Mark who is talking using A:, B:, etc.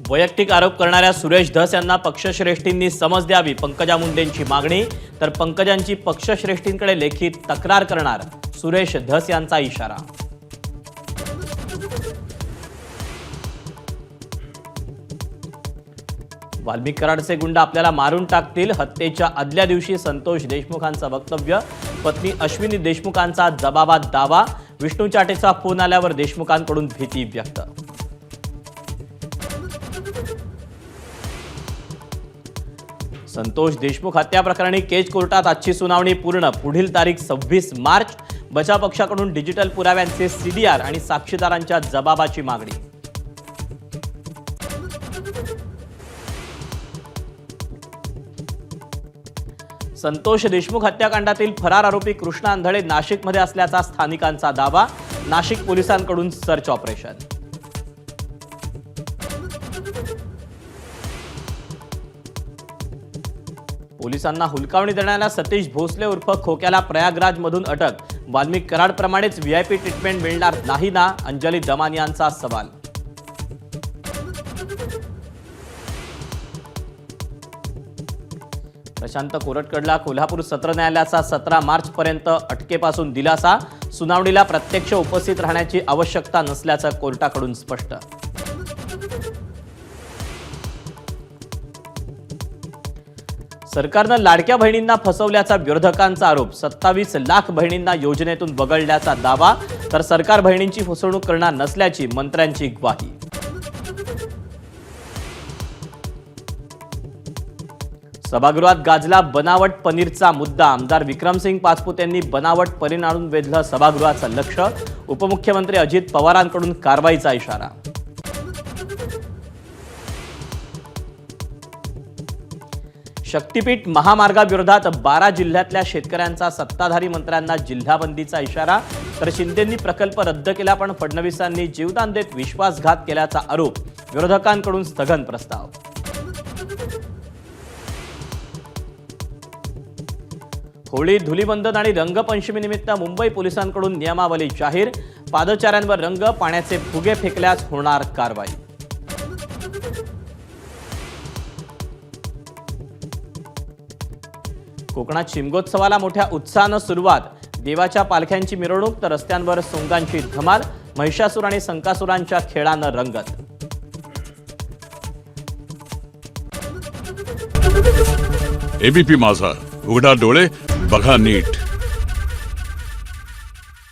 A: वैयक्तिक आरोप करणाऱ्या सुरेश धस यांना पक्षश्रेष्ठींनी समज द्यावी, पंकजा मुंडेंची मागणी. तर पंकजांची पक्षश्रेष्ठींकडे लेखी तक्रार करणार, सुरेश धस यांचा इशारा. वाल्मिक कराडचे गुंड आपल्याला मारून टाकतील, हत्येच्या आदल्या दिवशी संतोष देशमुखांचं वक्तव्य. पत्नी अश्विनी देशमुखांचा जबाबात दावा. विष्णू चाटेचा फोन आल्यावर देशमुखांकडून भीती व्यक्त. संतोष देशमुख हत्या प्रकरणी केज कोर्टात आजची सुनावणी पूर्ण. पुढील तारीख 26 मार्च. बचाव पक्षाकडून डिजिटल पुराव्यांचे सीडीआर आणि साक्षीदारांच्या जबाबाची मागणी. संतोष देशमुख हत्याकांडातील फरार आरोपी कृष्णा आंधळे नाशिकमध्ये असल्याचा स्थानिकांचा दावा. नाशिक पोलिसांकडून सर्च ऑपरेशन. पोलिसांना हुलकावणी देणाऱ्या सतीश भोसले उर्फ खोक्याला प्रयागराजमधून अटक. वाल्मिक कराडप्रमाणेच व्हीआयपी ट्रीटमेंट मिळणार नाही ना, अंजली दमानी यांचा सवाल. प्रशांत कोरटकडला कोल्हापूर सत्र न्यायालयाचा 17 मार्च पर्यंत अटकेपासून दिलासा. सुनावणीला प्रत्यक्ष उपस्थित राहण्याची आवश्यकता नसल्याचं कोर्टाकडून स्पष्ट. सरकारनं लाडक्या बहिणींना फसवल्याचा विरोधकांचा आरोप. 27 लाख बहिणींना योजनेतून वगळल्याचा दावा. तर सरकार बहिणींची फसवणूक करणार नसल्याची मंत्र्यांची ग्वाही. सभागृहात गाजला बनावट पनीरचा मुद्दा. आमदार विक्रमसिंग पाचपुते यांनी बनावट पनीर आणून वेधलं सभागृहाचं लक्ष. उपमुख्यमंत्री अजित पवारांकडून कारवाईचा इशारा. शक्तीपीठ महामार्गाविरोधात 12 जिल्ह्यातल्या शेतकऱ्यांचा सत्ताधारी मंत्र्यांना जिल्हाबंदीचा इशारा. तर शिंदेंनी प्रकल्प रद्द केला, पण फडणवीसांनी जीवदान देत विश्वासघात केल्याचा आरोप. विरोधकांकडून स्थगन प्रस्ताव. होळी, धुलीवंदन आणि रंगपंचमीनिमित्त मुंबई पोलिसांकडून नियमावली जाहीर. पादचाऱ्यांवर रंग, पाण्याचे फुगे फेकल्यास होणार कारवाई. कोकणात शिमगोत्सवाला मोठ्या उत्साहानं सुरुवात. देवाच्या पालख्यांची मिरवणूक, तर रस्त्यांवर सोंगांची धमाल. महिषासूर आणि संकासुरांच्या खेळानं रंगत.
B: एबीपी माझा, उघडा डोळे बघा नीट.